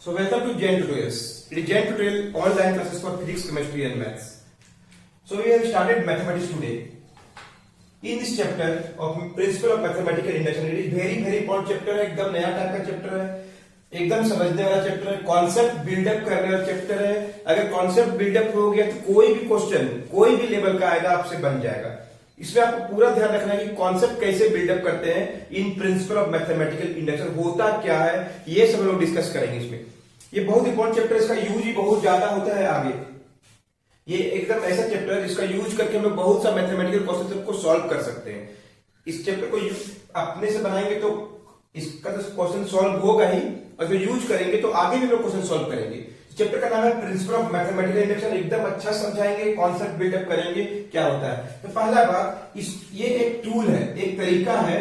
So welcome to Gen Tutorials. It is Gen Tutorial online classes for physics, chemistry and maths. So we have started mathematics today. In this chapter of principle of mathematical induction, it is very important chapter है, एकदम नया type का chapter है, एकदम समझने वाला chapter है, concept buildup करने वाला चैप्टर है. अगर कॉन्सेप्ट बिल्डअप हो गया तो कोई भी क्वेश्चन कोई भी लेवल का आएगा आपसे बन जाएगा. इसमें आपको पूरा ध्यान रखना है कि कॉन्सेप्ट कैसे बिल्डअप करते हैं. In principle of mathematical induction होता क्या है ये सब लोग डिस्कस करेंगे इसमें. ये बहुत इंपॉर्टेंट चैप्टर है, इसका यूज ही बहुत ज्यादा होता है आगे. ये एकदम ऐसा चैप्टर है जिसका यूज करके हम लोग बहुत सा मैथमेटिकल क्वेश्चन को सॉल्व कर सकते हैं. इस चैप्टर को अपने से बनाएंगे तो इसका तो क्वेश्चन सॉल्व होगा ही, और जो यूज करेंगे तो आगे भी लोग क्वेश्चन सॉल्व करेंगे. चैप्टर का नाम है प्रिंसिपल ऑफ मैथमेटिकल इंडक्शन. एकदम अच्छा समझाएंगे, कॉन्सेप्ट बिल्डअप करेंगे क्या होता है. तो पहला बात, ये एक टूल है, एक तरीका है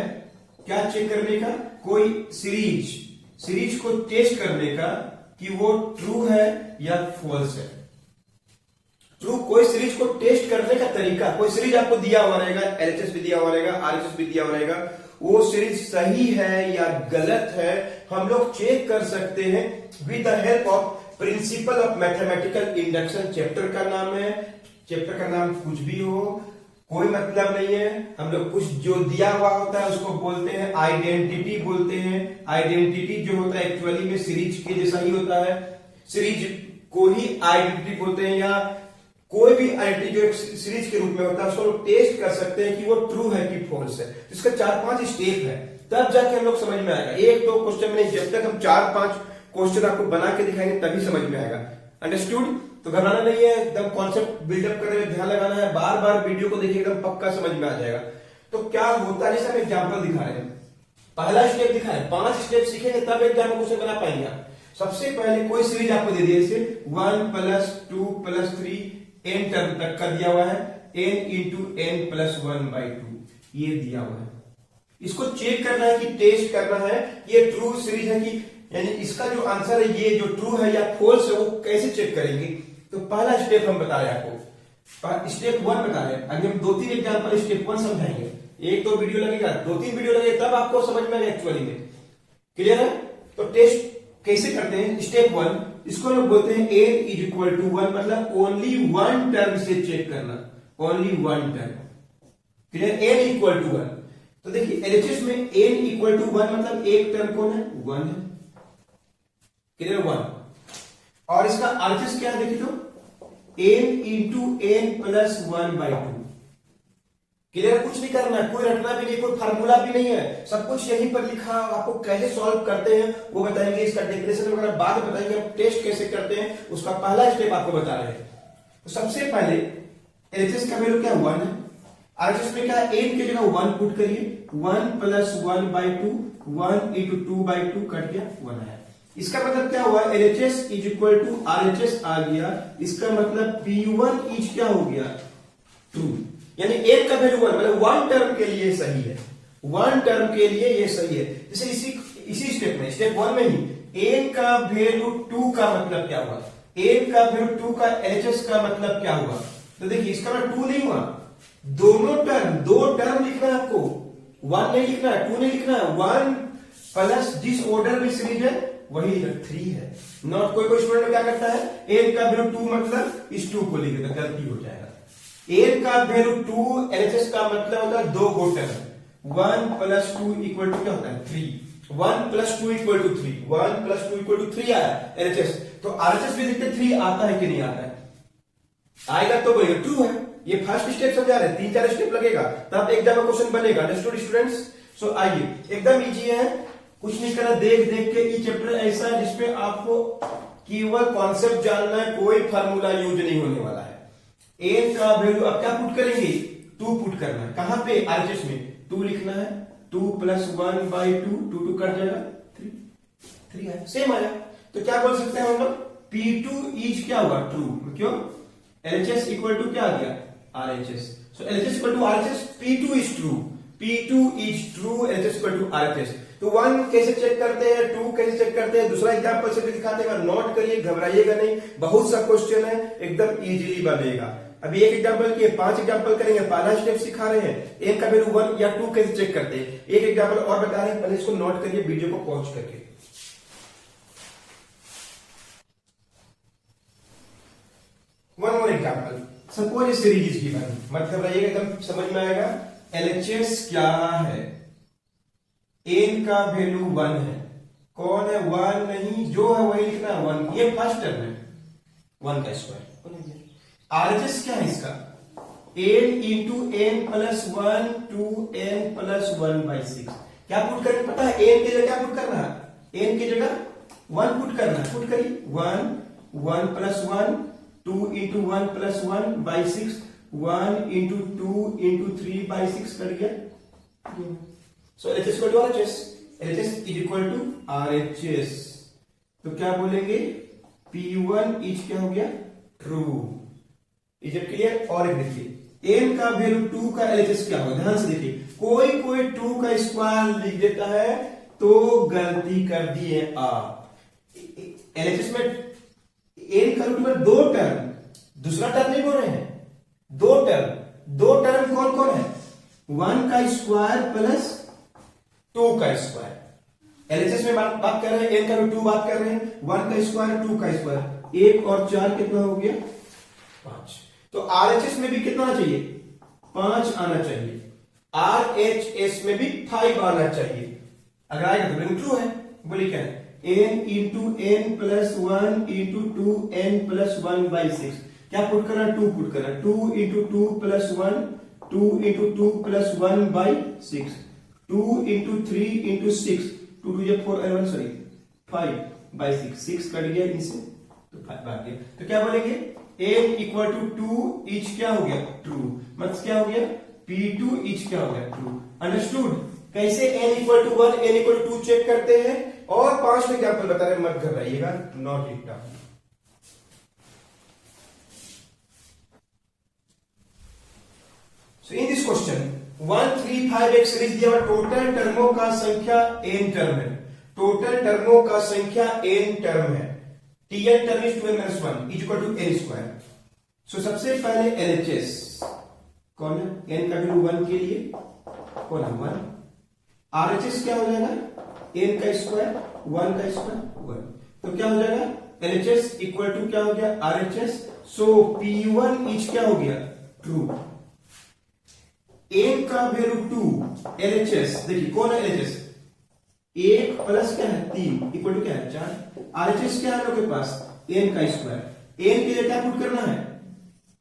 क्या चेक करने का, कोई सीरीज को टेस्ट करने का कि वो ट्रू है या फॉल्स है. ट्रू कोई सीरीज को टेस्ट करने का तरीका, कोई सीरीज आपको दिया हुआ रहेगा, एलएचएस भी दिया हुआ रहेगा, आरएचएस भी दिया हुआ रहेगा, वो सीरीज सही है या गलत है हम लोग चेक कर सकते हैं with the help of principle of mathematical induction. Chapter का नाम है, चैप्टर का नाम कुछ भी हो कोई मतलब नहीं है. हम लोग कुछ जो दिया हुआ होता है उसको बोलते हैं आइडेंटिटी बोलते हैं. आइडेंटिटी जो होता है एक्चुअली में सीरीज के जैसा ही होता है. सीरीज को ही आइडेंटिटी बोलते हैं, या कोई भी आइडेंटिटी जो एक सीरीज के रूप में होता है उसको लोग टेस्ट कर सकते हैं कि वो ट्रू है कि फॉल्स है. इसका 4-5 स्टेप है, तब जाके हम लोग समझ में आएगा. एक दो क्वेश्चन में जब तक हम 4-5 क्वेश्चन आपको बना के दिखाएंगे तभी समझ में आएगा. अंडरस्टूड. तो घबराना नहीं है, एकदम कॉन्सेप्ट बिल्डअप करने में ध्यान लगाना है. बार बार वीडियो को देखिए, एकदम पक्का समझ में आ जाएगा. तो क्या होता है, जैसे हम एग्जाम्पल दिखा रहे हैं, पहला स्टेप दिखा है, 5 स्टेप सीखेंगे तब एग्जाम में क्वेश्चन बना पाएंगे आप. सबसे पहले कोई सीरीज आपको दे दिया, इसे 1 + 2 + 3 n टर्म तक कर दिया हुआ है, n × n + 1/2 ये दिया हुआ है. इसको चेक करना है कि टेस्ट करना है ये ट्रू सीरीज है कि, यानी इसका जो आंसर है ये जो ट्रू है या फॉल्स है वो कैसे चेक करेंगे. तो पहला स्टेप हम बता रहे हैं आपको, स्टेप 1 बता रहे हैं. अभी हम 2-3 एग्जाम्पल स्टेप 1 समझाएंगे. 1-2 वीडियो लगेगा, 2-3 वीडियो लगेगा, तब आपको समझ में आएगा एक्चुअली में. क्लियर है. तो टेस्ट कैसे करते हैं. स्टेप 1 इसको लोग बोलते हैं n = 1, मतलब ओनली 1 टर्म से चेक करना, ओनली 1 टर्म. क्लियर. n = 1. तो देखिए एलएचएस में n = 1 मतलब एक टर्म कौन है, 1 है. क्लियर. 1. और इसका आरएचएस क्या है देखिए तो n × n + 1/2. क्लियर. कुछ नहीं करना है, कोई रटना भी नहीं, कोई फार्मूला भी नहीं है, सब कुछ यहीं पर लिखा. आपको कैसे सॉल्व करते हैं वो बताएंगे, इसका डेफिनेशन वगैरह बाद में बताएंगे. हम टेस्ट कैसे करते हैं उसका पहला स्टेप आपको बता रहे हैं. तो सबसे पहले एलएचएस का वैल्यू क्या 1 है, आरएचएस में क्या है, n की जगह 1 पुट करिए, 1 + 1/2, 1 × 2/2 कट गया 1 आया. इसका मतलब क्या हुआ, LHS = RHS आ गया. इसका मतलब P1 इज क्या हो गया, ट्रू. यानी एक का वैल्यू 1 मतलब 1 टर्म के लिए सही है, 1 टर्म के लिए ये सही है. जैसे इसी स्टेप में, स्टेप 1 में ही n का वैल्यू 2 का मतलब क्या हुआ, n का वैल्यू 2 का LHS का मतलब क्या हुआ. तो देखिए इसका मतलब 2 नहीं हुआ, दोनों टर्म, 2 टर्म लिखना है आपको, 1 नहीं लिखना है, 2 नहीं लिखना है. 1 प्लस जिस ऑर्डर में सीरीज है वही 3 है. नॉट कोई स्टूडेंट क्या करता है, n का वैल्यू 2 मतलब इस 2 को लिख देता, गलती हो जाएगा. n का वैल्यू 2 LHS का मतलब होता है 2 गो टर्म. 1 + 2 = क्या होता है 3. 1 + 2 = 3, 1 + 2 = 3 आया LHS. तो RHS भी देखते 3 आता है कि नहीं आता है, आएगा तो बोलेगा ट्रू है. ये फर्स्ट स्टेप समझा रहे हैं, 3-4 स्टेप लगेगा तब एग्जाम में क्वेश्चन बनेगा. Understood students. सो आइए, एकदम इजी है, कुछ नहीं करना. देख के ये चैप्टर ऐसा है जिसमें आपको केवल कॉन्सेप्ट जानना है, कोई फार्मूला यूज नहीं होने वाला है. n का वैल्यू अब क्या पुट करेंगे, 2 पुट करना है. कहां पे, आरएचएस में 2 लिखना है. 2 + 1/2, 2 कट जाएगा 3 है, सेम आया. तो क्या बोल सकते हैं हम लोग, P2 इज क्या हुआ, ट्रू. क्यों, LHS = क्या आ गया, RHS. So LHS = RHS, P2 is true, P2 is true, LHS = RHS. तो 1 कैसे चेक करते हैं, 2 कैसे चेक करते हैं, दूसरा एग्जांपल से भी दिखाते हैं. नोट करिए, घबराइएगा नहीं, बहुत सा क्वेश्चन है, एकदम इजीली बनेगा. अभी एक एग्जांपल किए, 5 एग्जांपल करेंगे. पहला स्टेप सिखा रहे हैं, n का वैल्यू 1 या 2 कैसे चेक करते हैं. एक एग्जांपल और बता रहे हैं, पहले इसको नोट करिए वीडियो को पॉज करके. सपोज ये सीरीज इज गिवन, मतलब रहिएगा एकदम समझ में आएगा। एलएचएस क्या है, एन का वैल्यू 1 है, कौन है 1 नहीं, जो है वही लिखना 1, ये फर्स्ट टर्म है 1 का स्क्वायर। आरएचएस क्या है इसका, n into n plus 1 two n plus 1/6। क्या पुट करना पता है, एन की जगह क्या पुट करना है, एन की जगह 1 पुट करना है, पुट करिए 1 plus 1 2 into 1 plus 1/6 1 into 2 into 3/6 कर गया। So LHS equal to RHS, LHS is equal to RHS. तो क्या बोलेंगे, P1 इज क्या हो गया, ट्रू। Is it clear. और एक देखिए, एन का वैल्यू 2 का एलएचएस क्या होगा, ध्यान से देखिए, कोई 2 का स्क्वायर लिख देता है तो गलती कर दिए आप। एलएचएस में एन का रूट में 2 टर्म, दूसरा टर्म नहीं बोल रहे हैं, 2 टर्म कौन कौन है, 1 का स्क्वायर प्लस 2 का स्क्वायर। एलएचएस में बात कर रहे हैं, एन का रूट 2 बात कर रहे हैं, 1 का स्क्वायर 2 का स्क्वायर, 1 और 4 कितना हो गया 5। तो आरएचएस में भी कितना आना चाहिए, 5 आना चाहिए, आरएचएस में भी 5 आना चाहिए। अगर आएगा तो बिल्कुल ट्रू है। बोलिए क्या है, n into n plus 1 into 2 n plus 1/6। क्या पुट करना, 2 पुट करना, 2 into 2 plus 1 2 into 2 plus 1/6 2 into 3 into 6 2 2 4 11 sorry 5/6 6 कट गया इनसे तो 5 बात गया। तो क्या बोलेंगे, n इक्वल टू 2 इज क्या हो गया, ट्रू। मतलब क्या हो गया, P2 इज क्या हो गया, ट्रू। अंडरस्टूड। कैसे n equal to 1 n equal to 2 check करते हैं, और 5 एग्जाम्पल बता रहे, मत घबराइएगा, note it down. So in this question 1 3 5 एक सीरीज दिया हुआ, टोटल टर्मों का संख्या n टर्म है, टोटल टर्मों का संख्या n टर्म है, Tn term is 2n-1 is equal to n square. So सबसे पहले एलएचएस कौन है, n का वैल्यू 1 के लिए कौन है 1, आरएचएस क्या हो जाएगा, n का स्क्वायर 1 का स्क्वायर 1। तो क्या हो जाएगा, एलएचएस इक्वल टू क्या हो गया, आरएचएस। सो P1 इज क्या हो गया, ट्रू। n का वैल्यू 2, एलएचएस देखिए कौन है, एलएचएस 1 प्लस क्या है 3 इक्वल टू क्या है 4। आरएचएस क्या है लोग के पास, n का स्क्वायर, n के लिए क्या पुट करना है,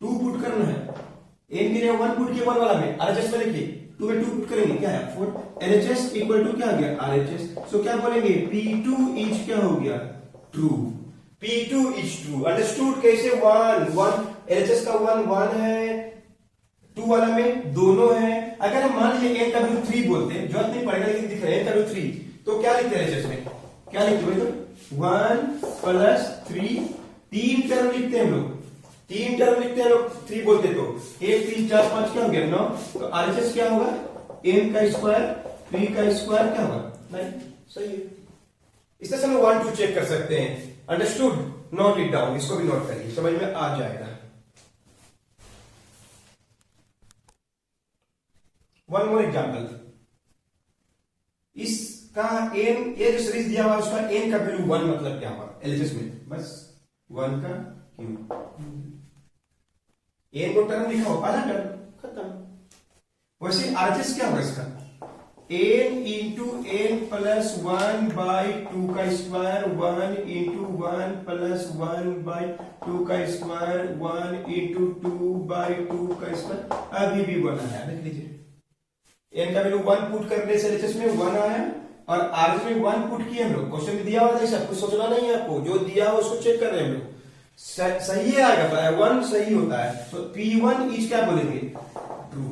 2 पुट करना है, n के लिए 1 पुट किया 1 वाला में, आरएचएस में देखिए 2 में 2 पुट करेंगे क्या है 4। एलएचएस इक्वल टू क्या आ गया, आरएचएस। सो क्या बोलेंगे, P2 इज क्या हो गया, true. P2 is true. Understood. कैसे 1 एलएचएस का 1 है, 2 वाला में दोनों है। अगर हम मान लीजिए n का वैल्यू 3 बोलते हैं, जरूरत नहीं पड़ेगा लेकिन दिख रहा है n का वैल्यू 3, तो क्या लिखते हैं एलएचएस में, क्या लिखते हैं, 1 प्लस 3 3 टर्म लिखते हैं हम लोग, 3 टर्म लिखते हैं लोग, 3 बोलते तो 1 3 4 5 क्या हो गया 9। तो आरएचएस क्या होगा, n का स्क्वायर 3 का स्क्वायर क्या होगा 9। सही है। इस तरह से हम 1 2 चेक कर सकते हैं। अंडरस्टूड। नोट इट डाउन, इसको भी नोट करिए, समझ में आ जाएगा। वन मोर एग्जाम्पल, इसका n, ये जो सीरीज दिया हुआ उसका n का वैल्यू 1 मतलब क्या हुआ एलएचएस में, बस 1 का क्यूब, n को टर्म लिखा हो, आधा टर्म खत्म। वैसे आरएचएस क्या होगा इसका, n इंटू n प्लस 1/2 का स्क्वायर 1 इंटू 1 प्लस 1/2 का स्क्वायर 1 इंटू 2/2 का स्क्वायर। अभी भी 1 आया, देख लीजिए n का वैल्यू 1 पुट करने से एलएचएस में 1 आया, और आरएचएस में 1 पुट किए हम लोग। क्वेश्चन में दिया हुआ था, सब कुछ सोचना नहीं है आपको, जो दिया हुआ उसको चेक कर रहे हैं हम लोग, सही है आएगा, 1 सही होता है। तो P1 इज क्या बोलेंगे, ट्रू,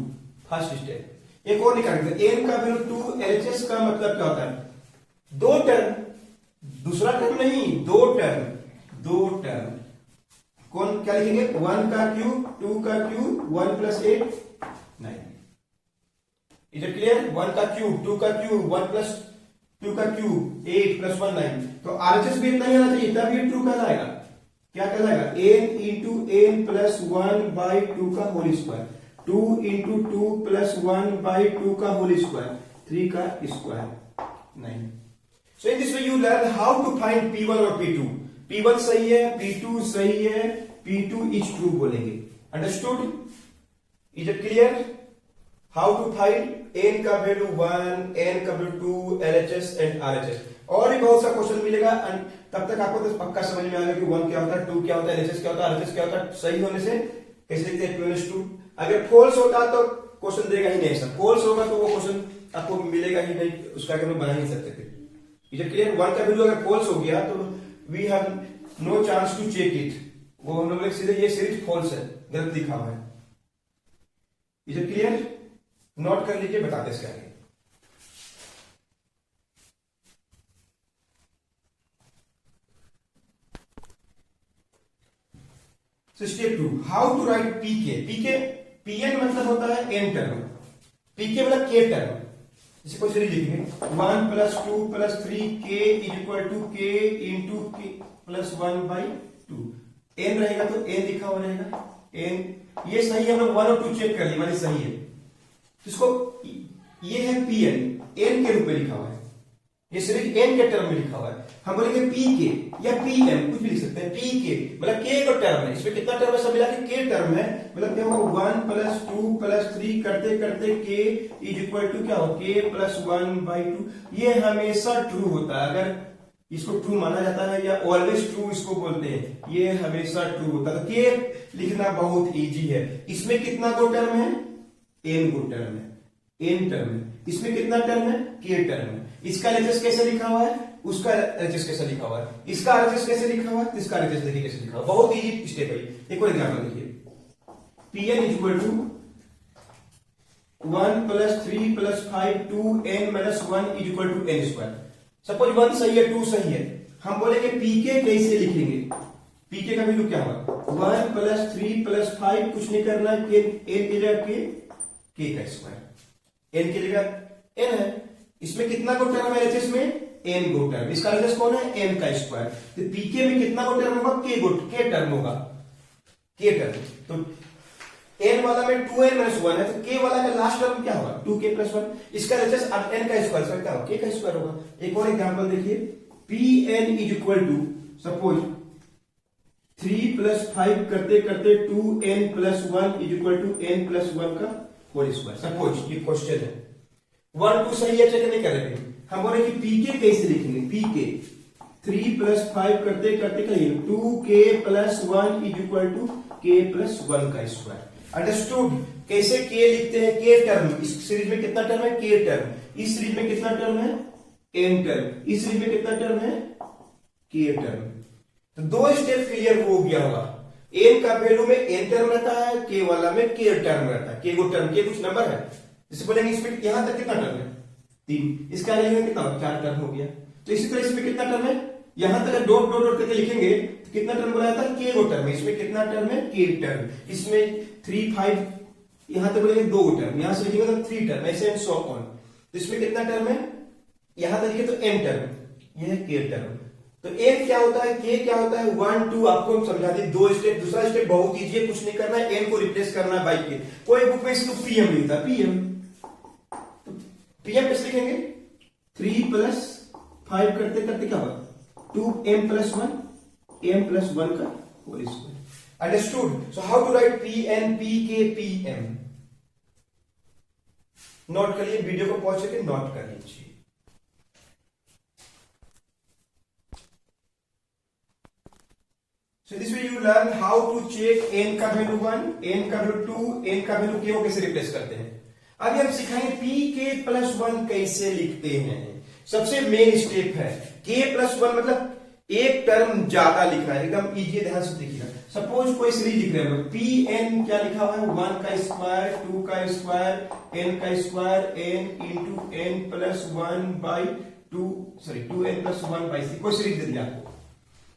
फर्स्ट स्टेप। एक और निकालेंगे, n का वैल्यू 2 एलएचएस का मतलब क्या होता है, 2 टर्म, दूसरा टर्म नहीं, 2 टर्म। कौन क्या लिखेंगे, 1 का क्यूब 2 का cube 1 plus 8 9। Is it clear. 1 का क्यूब 2 का क्यूब 1 प्लस 2 का क्यूब 8 प्लस 1 9। तो आरएचएस भी इतना ही आना चाहिए, तब ये ट्रू कहलाएगा। क्या कहलाएगा, n इंटू n प्लस 1/2 का होल स्क्वायर 2 इंटू 2 प्लस 1/2 का होल स्क्वायर 3 का square 9। So in this way you learn how to find P1 और P2। P1 सही है, P2 सही है, P2 इज ट्रू बोलेंगे। Understood? Is it clear? How to find n का value 1, n का वैल्यू 2, एलएचएस एंड आरएचएस। और भी बहुत सा क्वेश्चन मिलेगा, तब तक आपको तो पक्का समझ में आएगा कि 1 क्या होता है, 2 क्या होता है, एलएचएस क्या होता है, आरएचएस क्या होता है। सही होने से कैसे लिखते हैं 2:2। अगर फॉल्स होता तो क्वेश्चन देगा ही नहीं, ऐसा फॉल्स होगा तो वो क्वेश्चन आपको मिलेगा ही नहीं, उसका आगे हम बना ही नहीं सकते थे। Is it clear? 1 का वैल्यू अगर फॉल्स हो गया तो we have no chance to check it, वो हम लोग सीधे ये सीरीज फॉल्स है, गलत लिखा हुआ है। Is it clear? नोट कर लीजिए, बताते इसके आगे। Step 2, how to write PK. PN मतलब होता है एन टर्म, पीके मतलब के टर्म। इसे कुछ नहीं लिखेंगे, 1 + 2 + 3k = k into k + 1/2। N रहेगा तो एन लिखा हुआ रहेगा, एन ये सही है, हम लोग 1 और 2 चेक कर लिए, मानी सही है। इसको ये है पीएन, एन के रूप में लिखा हुआ है, ये सीरीज एन के टर्म में लिखा हुआ है। हम बोलेंगे पी के या पी एम, कुछ भी लिख सकते हैं। पी के मतलब के का टर्म है, इसमें कितना टर्म है, सब मिला के के टर्म है, मतलब क्या होगा 1 + 2 + 3 करते करते के = क्या हो, के + 1/2। ये हमेशा ट्रू होता है, अगर इसको ट्रू माना जाता है या ऑलवेज ट्रू इसको बोलते हैं, ये हमेशा ट्रू होता है। तो के लिखना बहुत इजी है। इसमें कितना गो टर्म है, एन गो टर्म है, एन टर्म है। इसमें कितना टर्म है, के टर्म है। इसका एलएचएस कैसे लिखा हुआ है, उसका एलएचएस कैसे लिखा हुआ है, इसका एलएचएस कैसे लिखा हुआ है, इसका एलएचएस देखिए कैसे लिखा हुआ है। बहुत इजी स्टेप है। एक और एग्जांपल देखिए, Pn = 1 + 3 + 5 2n - 1 = n²। सपोज 1 सही है, 2 सही है, हम बोलेंगे पीके कैसे लिखेंगे। पीके का वैल्यू क्या होगा, 1 + 3 + 5, कुछ नहीं करना, एन की जगह के का स्क्वायर, एन की जगह एन है। इसमें कितना गो टर्म है एलएचएस में, एन गो टर्म। इसका एलएचएस कौन है, एन का स्क्वायर। तो पीके में कितना गो टर्म होगा, के टर्म होगा, के टर्म। तो एन वाला में 2n - 1 है, तो के वाला का लास्ट टर्म क्या होगा, 2k + 1। इसका एलएचएस एन का स्क्वायर क्या होगा, के का स्क्वायर होगा। एक और एग्जांपल देखिए, Pn = सपोज 3 + 5 करते करते 2n + 1 = n + 1 का होल स्क्वायर। सपोज ये क्वेश्चन है, 1 2 सही है, चेक नहीं कर रहे हैं। हम बोले कि पीके कैसे लिखेंगे, पीके 3 + 5 करते करते कहिए 2k + 1 = k + 1 का स्क्वायर। अंडरस्टूड? कैसे के लिखते हैं, के टर्म। इस सीरीज में कितना टर्म है, के टर्म। इस सीरीज में कितना टर्म है, एन टर्म। इस सीरीज में कितना टर्म है, के टर्म। तो 2 स्टेप क्लियर हो गया होगा। एन का वैल्यू में एन टर्म रहता है, के वाला में के टर्म रहता है। के को टर्म, के कुछ नंबर है, जैसे बोलेंगे इसमें यहां तक कितना टर्म है, 3, इसका लिखेंगे कितना, 4 टर्म हो गया। तो इसी तरह इसमें कितना टर्म है, यहां तक डॉट डॉट डॉट करके लिखेंगे तो कितना टर्म बोला जाता है, के गो टर्म। इसमें कितना टर्म है, के टर्म। इसमें 3 5 यहां तक बोलेंगे 2 टर्म, यहां से लिखेंगे तो 3 टर्म, ऐसे एंड सो ऑन। तो इसमें कितना टर्म है, यहां तक लिखे तो n टर्म, यह है के टर्म। तो n क्या होता है, k क्या होता है, 1 2 आपको हम समझा दी। 2 स्टेप, दूसरा स्टेप बहुत ईजी है, कुछ नहीं करना है, n को रिप्लेस करना है बाई के। कोई बुक में इसको pm लिखता है, pm। तो pm कैसे लिखेंगे, 3 + 5 करते करते क्या होगा, 2m + 1 m + 1 का whole square. Understood? So how to write pn, pk, pm। Note करिए, वीडियो को पॉज करके नोट कर लीजिए। So this way you learn how to check n का वैल्यू 1, n का वैल्यू 2, n का वैल्यू k को कैसे रिप्लेस करते हैं। अभी हम सिखाएंगे pk + 1 कैसे लिखते हैं। सबसे मेन स्टेप है k + 1, मतलब एक टर्म ज्यादा लिखना है, एकदम इजी, ध्यान से देखिएगा। सपोज कोई सीरीज लिख रहे हैं, pn क्या लिखा हुआ है, 1 का स्क्वायर, 2 का स्क्वायर, n का square, n × n + 1/2, sorry 2n + 1/6। कोई सीरीज दे दिया आपको,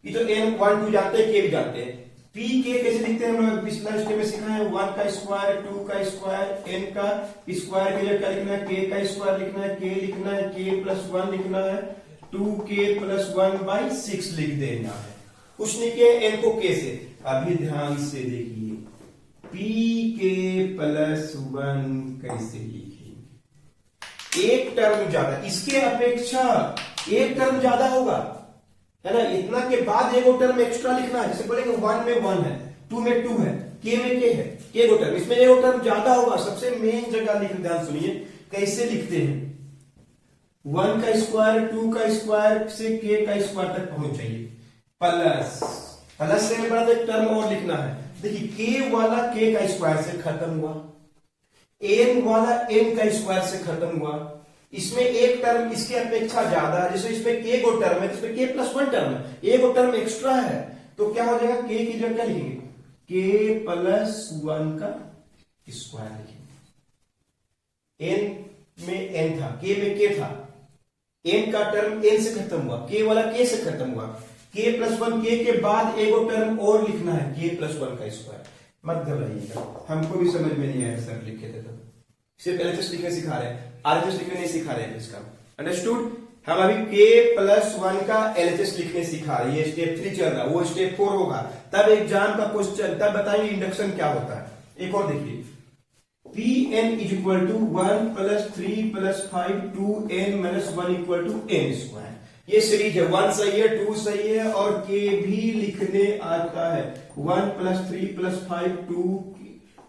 ये तो n 1 2 जानते हैं, k भी जानते हैं। p k कैसे लिखते हैं, हम लोग पिछला स्टेप में सीखा है, 1 का स्क्वायर, 2 का स्क्वायर, n का स्क्वायर के लिए क्या लिखना है, k का स्क्वायर लिखना है, k लिखना है, k + 1 लिखना है, 2k + 1/6 लिख देना है। कुछ नहीं किया, n को k से। अभी ध्यान से देखिए, pk + 1 कैसे लिखेंगे। एक टर्म ज्यादा, इसके अपेक्षा एक टर्म ज्यादा होगा, है ना। इतना के बाद एक टर्म एक्स्ट्रा लिखना है। जैसे बोलेंगे 1 में 1 है, 2 में 2 है, के में के है, के गो टर्म, इसमें एगो टर्म ज्यादा होगा, सबसे मेन जगह लिख, ध्यान सुनिए कैसे लिखते हैं। 1 का स्क्वायर 2 का स्क्वायर से के का स्क्वायर तक पहुंच जाइए, प्लस प्लस से बड़ा एक टर्म और लिखना है। देखिए के वाला के का स्क्वायर से खत्म हुआ, एन वाला एन का स्क्वायर से खत्म हुआ, इसमें एक टर्म इसके अपेक्षा ज्यादा है, जैसे इसमें के गो टर्म है, इसमें के प्लस 1 टर्म है, एक गो टर्म एक्स्ट्रा है, तो क्या हो जाएगा, के की जगह क्या लिखेंगे, के प्लस 1 का स्क्वायर लिखेंगे। एन में एन था, के में के था, एन का टर्म एन से खत्म हुआ, के वाला के से खत्म हुआ, के प्लस 1 के बाद एगो टर्म और लिखना है, के प्लस 1 का स्क्वायर। मत घबराइएगा, हमको भी समझ में नहीं आया सर लिखे थे तो, सिर्फ एलएचएस लिखने सिखा रहे हैं, आरएचएस लिखने नहीं सिखा रहे हैं इसका, अंडरस्टूड। हम अभी के प्लस 1 का एलएचएस लिखने सिखा रहे हैं, ये स्टेप 3 चल रहा है, वो स्टेप 4 होगा, तब एग्जाम का क्वेश्चन, तब बताएंगे इंडक्शन क्या होता है। एक और देखिए, Pn is equal to 1 plus 3 plus 5 2n minus 1 equal to n square. ये सीरीज है, 1 सही है, 2 सही है, और k भी लिखने आता है, 1 plus 3 plus 5 2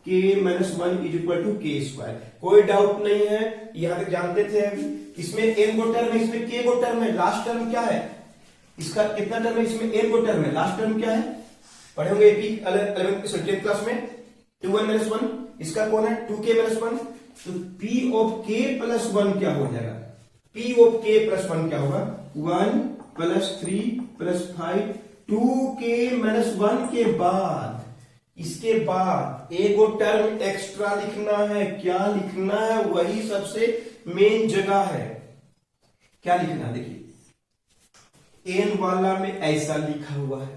k minus 1 is equal to k square. कोई डाउट नहीं है, यहां तक जानते थे अभी। इसमें n गो टर्म है, इसमें k गो टर्म है, लास्ट टर्म क्या है, इसका कितना टर्म है, इसमें n गो टर्म है, लास्ट टर्म क्या है, पढ़े होंगे 10th क्लास में, 2n माइनस 1, इसका कौन है 2k माइनस 1, तो p ऑफ k प्लस 1 क्या हो जाएगा, p ऑफ k प्लस 1 क्या होगा, 1 प्लस 3 प्लस 5 2k माइनस 1 के बाद, इसके बाद एगो टर्म एक्स्ट्रा लिखना है, क्या लिखना है, वही सबसे मेन जगह है, क्या लिखना है, देखिए n वाला में ऐसा लिखा हुआ है,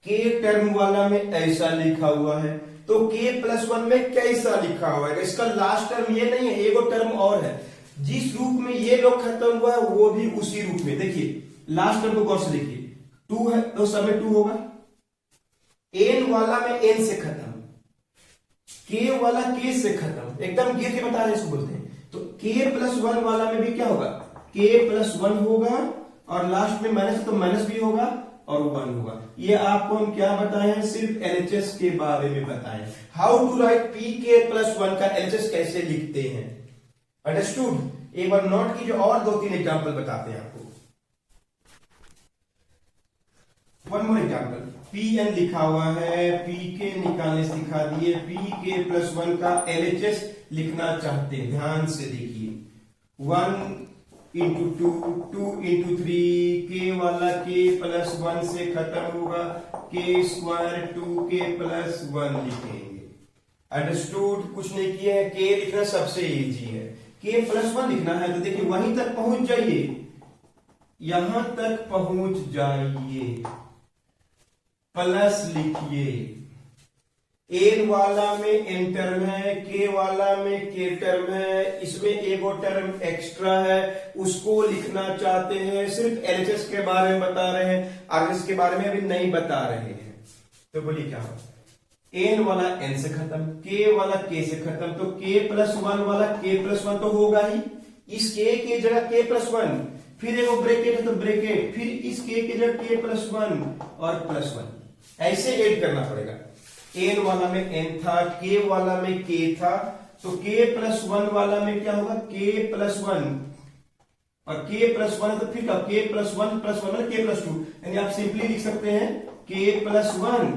k टर्म वाला में ऐसा लिखा हुआ है, तो k प्लस 1 में कैसा लिखा हुआ है, इसका लास्ट टर्म ये नहीं है, एगो टर्म और है, जिस रूप में ये लोग खत्म हुआ है वो भी उसी रूप में, देखिए लास्ट टर्म को गौर से देखिए, 2 है तो सब में 2 होगा, n वाला में n से खत्म, k वाला k से खत्म, एकदम गिर के बता रहे इसको बोलते हैं, तो k प्लस 1 वाला में भी क्या होगा, k प्लस 1 होगा, और लास्ट में माइनस तो माइनस भी होगा और 1 होगा। ये आपको हम क्या बताए हैं, सिर्फ एलएचएस के बारे में बताए, हाउ टू राइट पी के प्लस 1 का एलएचएस कैसे लिखते हैं, अंडरस्टूड। एक बार नोट कीजिए, और 2-3 एग्जांपल बताते हैं आपको। One more example, P N लिखा हुआ है, पी के निकालने सिखा दिए, पी के प्लस 1 का एलएचएस लिखना चाहते हैं, ध्यान से देखिए, 1 इंटू 2 2 इंटू 3, के वाला के प्लस 1 से खत्म होगा, के स्क्वायर 2k प्लस 1 लिखेंगे, अंडरस्टूड। कुछ नहीं किए हैं, के लिखना सबसे इजी है, के प्लस 1 लिखना है, तो देखिए वहीं तक पहुंच जाइए, यहां तक पहुंच जाइए, प्लस लिखिए, एन वाला में एन टर्म है, के वाला में के टर्म है, इसमें एगो टर्म एक्स्ट्रा है, उसको लिखना चाहते हैं, सिर्फ एलएचएस के बारे में बता रहे हैं, आरएचएस के बारे में अभी नहीं बता रहे हैं, तो बोलिए क्या हो, एन वाला एन से खत्म, के वाला के से खत्म, तो के प्लस 1 वाला के प्लस 1 तो होगा ही, इस के की जगह के प्लस 1, फिर एगो ब्रैकेट है तो ब्रैकेट, फिर इस के की जगह के प्लस 1 और प्लस 1, ऐसे ऐड करना पड़ेगा। एन वाला में एन था, के वाला में के था, तो के प्लस 1 वाला में क्या होगा, के प्लस 1, और के प्लस 1 तो फिर के प्लस 1 प्लस 1 के प्लस 2, यानी आप सिंपली लिख सकते हैं के प्लस 1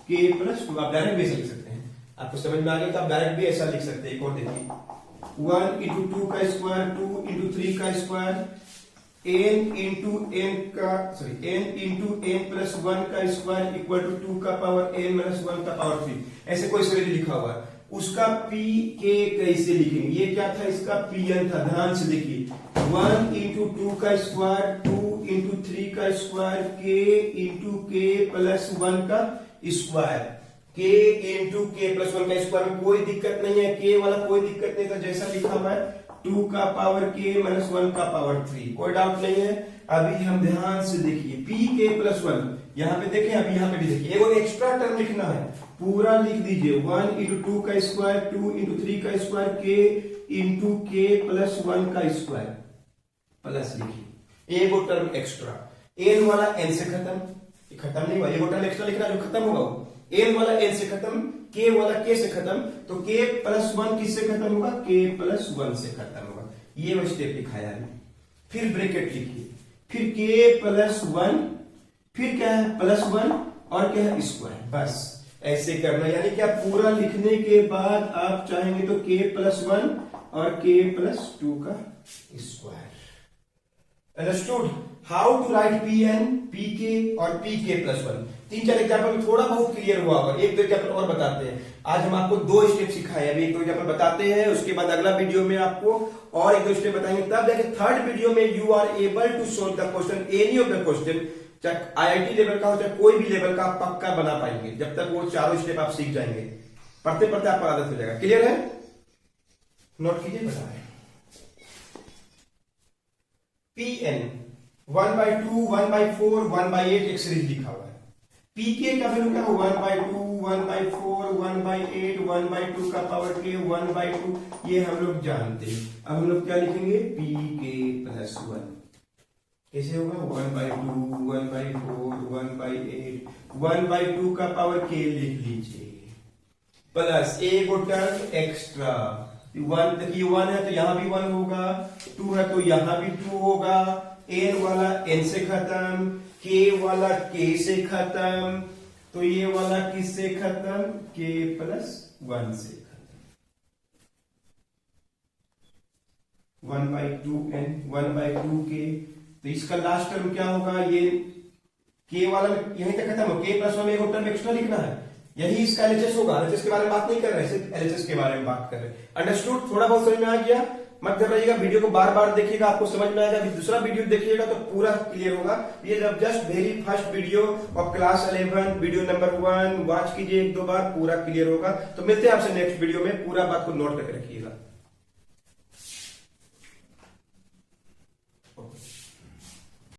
के प्लस 2, आप डायरेक्ट भी ऐसा लिख सकते हैं, आपको समझ में आ गया तो आप डायरेक्ट भी ऐसा लिख सकते हैं। एक और देखिए, 1 इंटू 2 का स्क्वायर, 2 इंटू 3 का स्क्वायर, n इंटू n का sorry n into n plus 1 का स्क्वायर इक्वल टू 2 का पावर n माइनस 1 का पावर 3, ऐसे कोई सीरीज लिखा हुआ है, उसका p k कैसे लिखेंगे, ये क्या था, इसका pn था, ध्यान से देखिए, 1 इंटू 2 का स्क्वायर, 2 इंटू 3 का square, k into k plus 1 का square, k into k plus 1 का स्क्वायर में कोई दिक्कत नहीं है, k वाला कोई दिक्कत नहीं था, जैसा लिखा हुआ है 2 का पावर k माइनस 1 का पावर 3, कोई डाउट नहीं है। अभी हम ध्यान से देखिए, पी के प्लस 1, यहाँ पे देखें, अभी यहाँ पे भी देखिए, एगो एक्स्ट्रा टर्म लिखना है, पूरा लिख दीजिए, 1 इंटू 2 का स्क्वायर, 2 इंटू 3 का square, k into k plus 1 का स्क्वायर, प्लस लिखिए, एगो टर्म एक्स्ट्रा, एन वाला एन से खत्म नहीं हुआ, एगो टर्म एक्स्ट्रा लिखना जो खत्म होगा एन वाला एन से खत्म, के वाला के से खत्म, तो के प्लस वन किससे खत्म होगा, के प्लस वन से खत्म होगा। ये वो स्टेप लिखाया है। फिर ब्रैकेट लिखिए, फिर के प्लस वन, फिर क्या है प्लस वन और क्या है स्क्वायर, बस ऐसे करना। यानी कि आप पूरा लिखने के बाद आप चाहेंगे तो के प्लस वन और के प्लस टू का square. Understood how to write P N, P K और पी के प्लस वन। 3-4 एग्जाम्पल में थोड़ा बहुत क्लियर हुआ होगा। एक दो एग्जाम्पल और बताते हैं। आज हम आपको 2 स्टेप सिखाए, अभी 1-2 एग्जाम्पल बताते हैं, उसके बाद अगला वीडियो में आपको और 1-2 स्टेप बताएंगे, तब जाके थर्ड वीडियो में you are able to solve the question, any of the question, चाहे आईआईटी लेवल का हो चाहे कोई भी लेवल का, आप पक्का बना पाएंगे जब तक वो 4 स्टेप आप सीख जाएंगे। पढ़ते पढ़ते आपको आदत हो जाएगा। क्लियर है? नोट कीजिए, बता रहे पी एन 1/2, 1/4, 1/8 एक सीरीज लिखा हुआ है। पी के का वैल्यू क्या है 1/2, 1/4, 1/8, 1/2 का पावर के 1/2, ये हम लोग जानते हैं। अब हम लोग क्या लिखेंगे, पी के प्लस वन कैसे होगा 1/2, 1/4, 1/8, 1/2 का पावर के लिख लीजिए, प्लस एक टर्म एक्स्ट्रा, 1 देखिए 1 है तो यहां भी 1 होगा, 2 है तो यहां भी 2 होगा, एन वाला एन से खत्म, के वाला के से खत्म, तो ये वाला किससे खत्म, के प्लस वन से खत्म। 1/2 एन 1/2 के, तो इसका लास्ट टर्म क्या होगा, ये के वाला यहीं तक खत्म हो, के प्लस वन में एक टर्म एक्स्ट्रा लिखना है, यही इसका एलएचएस होगा। एलएचएस के बारे में बात नहीं कर रहे, सिर्फ एलएचएस के बारे में बात कर रहे हैं। अंडरस्टूड? थोड़ा बहुत समझ में आ गया? मत घबराइएगा, वीडियो को बार बार देखिएगा, आपको समझ में आएगा। अभी दूसरा वीडियो देखिएगा तो पूरा क्लियर होगा। ये जब just very first video of class 11 video number 1 watch कीजिए 1-2 बार, पूरा क्लियर होगा। तो मिलते हैं आपसे नेक्स्ट वीडियो में, पूरा बात को नोट करके रखिएगा।